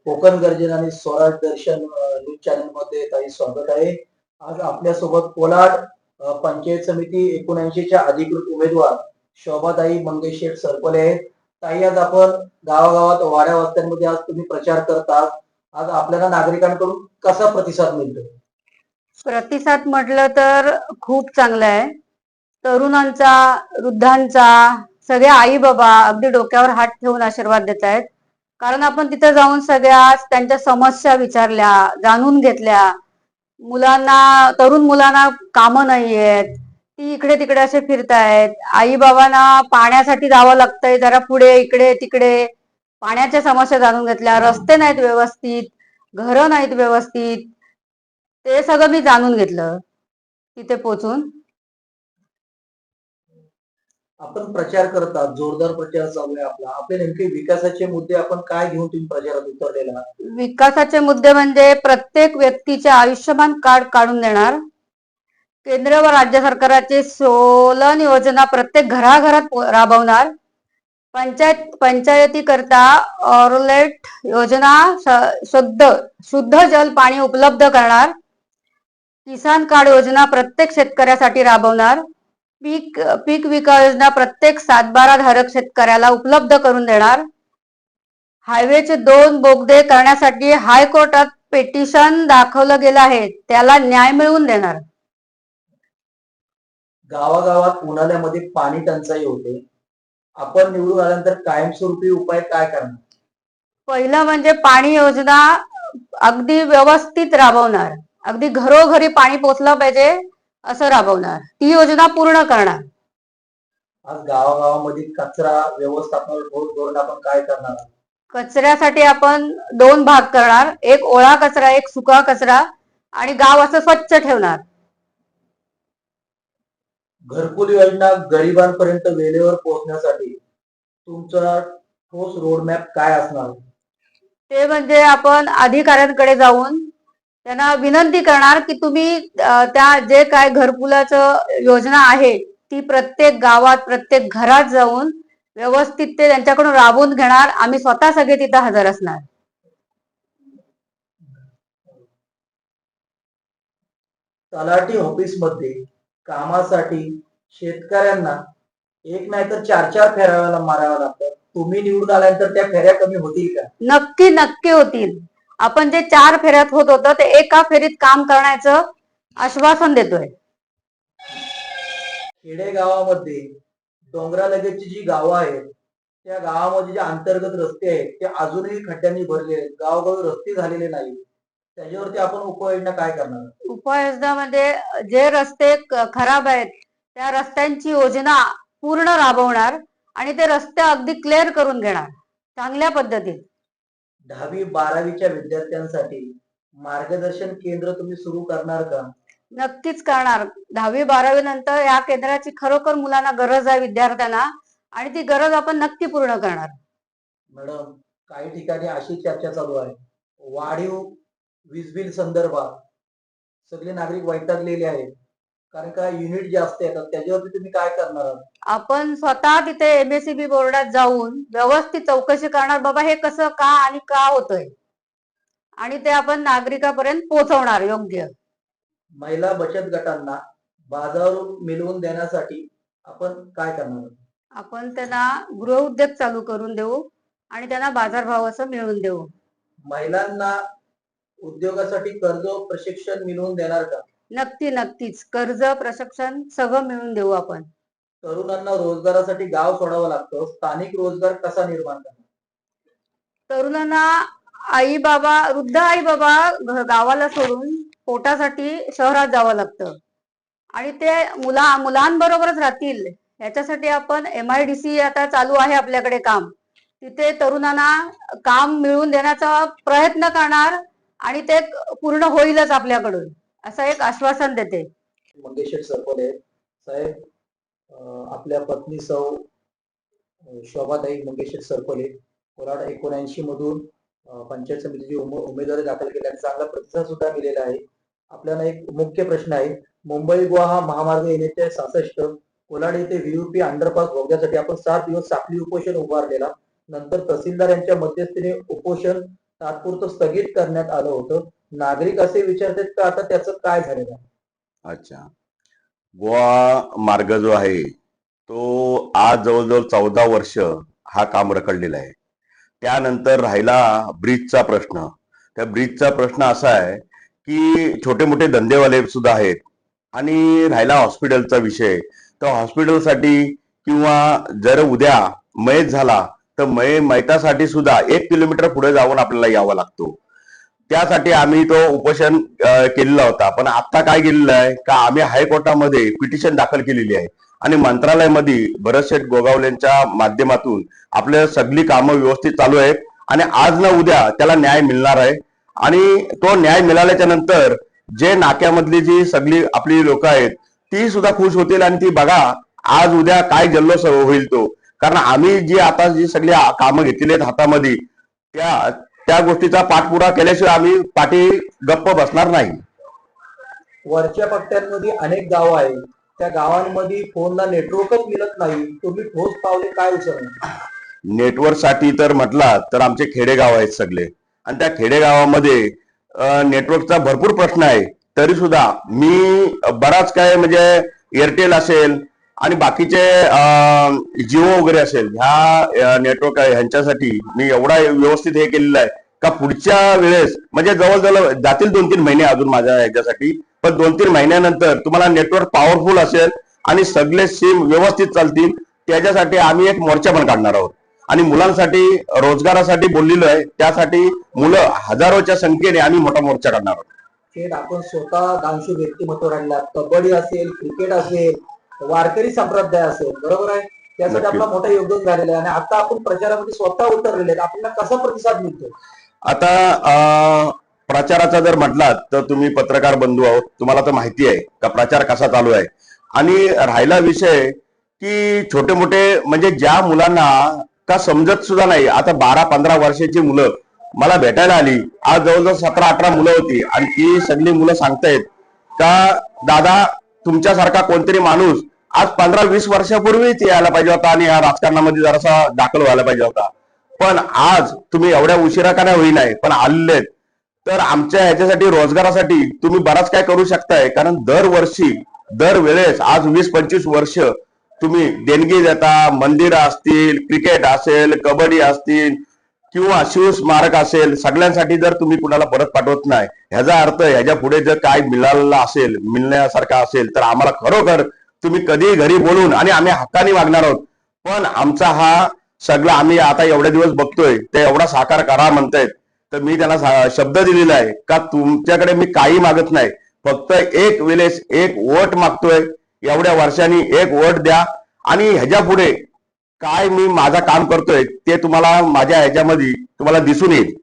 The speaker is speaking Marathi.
कोकण गर्जन आणि स्वराज दर्शन न्यूज चॅनल मध्ये काही स्वागत आहे. आज आपल्यासोबत कोलाड पंचायत समिती 79 च्या अधिकृत उमेदवार शोभाताई मंगेश शेठ सरपले आहेत. ताई, आज आपण गावागावात वाड्या वस्त्यांमध्ये आज तुम्ही प्रचार करतात. आज आपल्याला नागरिकांकडून कसा प्रतिसाद मिळतो? प्रतिसाद म्हटलं तर खूप चांगला आहे. तरुणांचा, वृद्धांचा, सगळे आई बाबा अगदी डोक्यावर हात ठेवून आशीर्वाद देत आहेत. कारण आपण तिथे जाऊन सगळ्या त्यांच्या समस्या विचारल्या, जाणून घेतल्या. तरुण मुलांना कामं नाहीयेत, ती इकडे तिकडे असे फिरतायत. आई बाबांना पाण्यासाठी जावं लागतंय, जरा पुढे इकडे तिकडे. पाण्याच्या समस्या जाणून घेतल्या. रस्ते नाहीत व्यवस्थित, घरं नाहीत व्यवस्थित. ते सगळं मी जाणून घेतलं तिथे पोहोचून. आपण प्रचार करतात, जोरदार प्रचार चालू आहे आपला. आपले नेमके विकासाचे मुद्दे आपण काय घेऊन तुम्ही प्रचारात उतरलेला आहात? विकासाचे मुद्दे म्हणजे प्रत्येक व्यक्तीचे आयुष्यमान कार्ड काढून देणार. केंद्र व राज्य सरकारची सोलन योजना प्रत्येक घराघरात राबवणार. पंचायती करता ऑरलेट योजना शुद्ध जल पाणी उपलब्ध करणार. किसान कार्ड योजना प्रत्येक शेतकऱ्यासाठी राबवणार. पीक विकास योजना प्रत्येक 7/12 धारक शेतकऱ्याला उपलब्ध करून देणार. हायवेचे 2 बोगदे करण्यासाठी हायकोर्टात पिटिशन दाखवलं गेलं आहे, त्याला न्याय मिळवून देणार. गावागावात उन्हाळ्यामध्ये पाणी टंचाई होते. आपण निवडून आल्यानंतर कायमस्वरूपी उपाय काय करणार? पहिलं म्हणजे पाणी योजना अगदी व्यवस्थित राबवणार. अगदी घरोघरी पाणी पोचलं पाहिजे असं राबवणार. ती योजना पूर्ण करणार. आज गावागावामध्ये कचरा व्यवस्थापन ठोस धोरण आपण काय करणार? कचऱ्यासाठी आपण 2 भाग करणार. एक ओला कचरा, एक सुका कचरा, आणि गाव असं स्वच्छ ठेवणार. घरकुल योजना गरिबांपर्यंत वेळेवर पोहोचण्यासाठी तुमचा ठोस रोडमॅप काय असणार? ते म्हणजे आपण अधिकाऱ्यांकडे जाऊन त्यांना विनंती करणार की तुम्ही त्या जे काय घरकुलाचं योजना आहे ती प्रत्येक गावात, प्रत्येक घरात जाऊन व्यवस्थित ते त्यांच्याकडून राबवून घेणार. आम्ही स्वतः सगळे तिथं हजर असणार. तलाठी ऑफिस मध्ये कामासाठी शेतकऱ्यांना एक नाही तर 4-4 फेऱ्या माराव्या लागतात. तुम्ही निवडून आल्यानंतर त्या फेऱ्या कमी होतील का? नक्की नक्की होतील. आपण जे 4 फेऱ्यात होत होतं ते एका फेरीत काम करण्याचं आश्वासन देतोय. खेडेगावामध्ये डोंगरालगतची जी गावं आहेत त्या गावामध्ये जे अंतर्गत रस्ते आहेत ते अजूनही खड्ड्यांनी भरले आहेत. गावोगावी रस्ते झालेले नाही. त्याच्यावरती आपण उपाययोजना काय करणार? उपाययोजनामध्ये जे रस्ते खराब आहेत त्या रस्त्यांची योजना पूर्ण राबवणार आणि ते रस्ते अगदी क्लिअर करून घेणार चांगल्या पद्धतीत. 10वी-12वीच्या विद्यार्थ्यांसाठी मार्गदर्शन केंद्र तुम्ही सुरू करणार का? नक्कीच करणार. 10वी-12वी नंतर या केंद्राची खरोखर मुलांना गरज आहे, विद्यार्थ्यांना, आणि ती गरज आपण नक्की पूर्ण करणार. मॅडम, काही ठिकाणी अशी चर्चा चालू आहे, वाढीव वीज बिल संदर्भात सगळे नागरिक वैतागलेले आहेत. कारण का युनिट जास्त येतात, त्याच्यावरती तुम्ही काय करणार आहात? आपण स्वतः तिथे MSEB बोर्डात जाऊन व्यवस्थित चौकशी करणार, बाबा हे कसं का आणि का होतंय, आणि ते आपण नागरिकापर्यंत पोहोचवणार योग्य. महिला बचत गटांना बाजार मिळवून देण्यासाठी आपण काय करणार? आपण त्यांना गृहउद्योग चालू करून देऊ आणि त्यांना बाजारभाव असं मिळवून देऊ. महिलांना उद्योगासाठी कर्ज प्रशिक्षण मिळवून देणार का? नक्कीच कर्ज प्रशिक्षण सगळं मिळवून देऊ आपण. तरुणांना रोजगारासाठी गाव सोडावं लागतं, स्थानिक रोजगार कसा निर्माण करणार? तरुणांना वृद्ध आई बाबा गावाला सोडून पोटासाठी शहरात जावं लागतं आणि ते मुलांबरोबरच राहतील याच्यासाठी आपण MIDC आता चालू आहे आपल्याकडे काम. तिथे तरुणांना काम मिळवून देण्याचा प्रयत्न करणार आणि ते पूर्ण होईलच आपल्याकडून, असं एक आश्वासन देते. मंगेश सरपले साहेब, आपल्या पत्नी सौ शोभाताई मंगेश सरपले कोलाड 79 मधून पंचायत समितीची उमेदवारी दाखल केली आणि चांगला प्रतिसाद सुद्धा मिळालेला आहे. आपल्याला एक मुख्य प्रश्न आहे, मुंबई गोवा हा महामार्ग NH-66 कोलाड येथे VUP अंडरपास भोगण्यासाठी आपण 7 दिवस साखळी उपोषण उभारलेला. नंतर तहसीलदार यांच्या मध्यस्थीने उपोषण तात्पुरतं स्थगित करण्यात आलं होतं. नागरिक असे विचारतात की आता त्याचं काय झालेलं आहे? अच्छा. गोवा मार्ग जो आहे तो आज जवळजवळ 14 वर्ष हा काम रखडलेला आहे. त्यानंतर राहिला ब्रिजचा प्रश्न. त्या ब्रिजचा प्रश्न असा आहे की छोटे मोठे धंदेवाले सुद्धा आहेत आणि राहिला हॉस्पिटलचा विषय. तर हॉस्पिटलसाठी किंवा जर उद्या मयत झाला तर मयतासाठी सुद्धा 1 किलोमीटर पुढे जाऊन आपल्याला यावं लागतो. त्यासाठी आम्ही तो उपोषण केलेला होता. पण आता काय केलेलं आहे का आम्ही हायकोर्टामध्ये पिटिशन दाखल केलेली आहे आणि मंत्रालयामध्ये भरतशेठ गोगावलेंच्या माध्यमातून आपल्या सगळी कामं व्यवस्थित चालू आहेत आणि आज ना उद्या त्याला न्याय मिळणार आहे. आणि तो न्याय मिळाल्याच्या नंतर जे नाक्यामधली जी सगळी आपली लोक आहेत ती सुद्धा खुश होतील आणि ती बघा आज उद्या काय जल्लोष होईल तो. कारण आम्ही जी आता जी सगळी कामं घेतलेली आहेत हातामध्ये त्या त्या गोष्टीचा पाठपुरा केल्याशिवाय आम्ही पाठी गप्प बसणार नाही. वरच्या पट्ट्यांमध्ये अनेक गावं आहेत. त्या गावांमध्ये फोनला नेटवर्कच मिळत नाही. तुम्ही ठोस पावले काय उचलणार? नेटवर्कसाठी तर म्हटला तर आमचे खेडेगाव आहेत सगळे आणि त्या खेडेगावामध्ये नेटवर्कचा भरपूर प्रश्न आहे. तरी सुद्धा मी बराच काय म्हणजे एअरटेल असेल आणि बाकीचे जिओ वगैरे असेल ह्या नेटवर्क आहे ह्यांच्यासाठी मी एवढा व्यवस्थित हे केलेलं आहे का पुढच्या वेळेस म्हणजे जवळजवळ जातील 2-3 महिने अजून माझ्या ह्याच्यासाठी. पण 2-3 महिन्यानंतर तुम्हाला नेटवर्क पॉवरफुल असेल आणि सगळे सिम व्यवस्थित चालतील. त्याच्यासाठी आम्ही एक मोर्चा पण काढणार आहोत आणि मुलांसाठी रोजगारासाठी बोललेलो आहे. त्यासाठी मुलं हजारोच्या संख्येने आम्ही मोठा मोर्चा काढणार आहोत. खेळ आपण स्वतः दानशूर व्यक्तिमत्व राहिला. कबड्डी असेल, क्रिकेट असेल, वारकरी संप्रदाय असेल, बरोबर आहे. त्यासाठी आपला मोठा योगदान झालेलं आहे आणि आता आपण प्रचारामध्ये स्वतः उतरलेले आहेत. आपल्याला कसा प्रतिसाद मिळतो? आता प्रचाराचा जर म्हटलात तर तुम्ही पत्रकार बंधू आहोत, तुम्हाला तर माहिती आहे का प्रचार कसा चालू आहे. आणि राहिला विषय की छोटे मोठे म्हणजे ज्या मुलांना का समजत सुद्धा नाही. आता 12-15 वर्षाची मुलं मला भेटायला आली. आज जवळजवळ 17-18 मुलं होती आणि ती सगळी मुलं सांगतायत का दादा तुमच्यासारखा कोणतरी माणूस आज 15-20 वर्षापूर्वीच यायला पाहिजे होता आणि या राजकारणामध्ये जरासा दाखल व्हायला पाहिजे होता. पण आज तुम्ही एवढ्या उशिरा का नाही होईनाय पण आलेत. तर आमच्या ह्याच्यासाठी रोजगारासाठी तुम्ही बराच काय करू शकताय. कारण दरवर्षी दरवेळेस आज 20-25 वर्ष तुम्ही देणगी देता. मंदिरं असतील, क्रिकेट असेल, कबड्डी असतील किंवा शिवस्मारक असेल, सगळ्यांसाठी जर तुम्ही कुणाला परत पाठवत नाही ह्याचा अर्थ ह्याच्या पुढे जर काय मिळालेलं असेल मिळण्यासारखा असेल तर आम्हाला खरोखर तुम्ही कधी घरी बोलून आणि आम्ही हक्काने वागणार आहोत. पण आमचा हा सगळा आम्ही आता एवढे दिवस बघतोय ते एवढा साकार करा म्हणतायत. तर मी त्यांना शब्द दिलेला आहे का तुमच्याकडे मी काही मागत नाही. फक्त एक वेळेस एक वोट मागतोय. एवढ्या वर्षांनी एक वोट द्या आणि ह्याच्या पुढे काय मी माझं काम करतोय ते तुम्हाला माझ्या ह्याच्यामध्ये तुम्हाला दिसून येईल.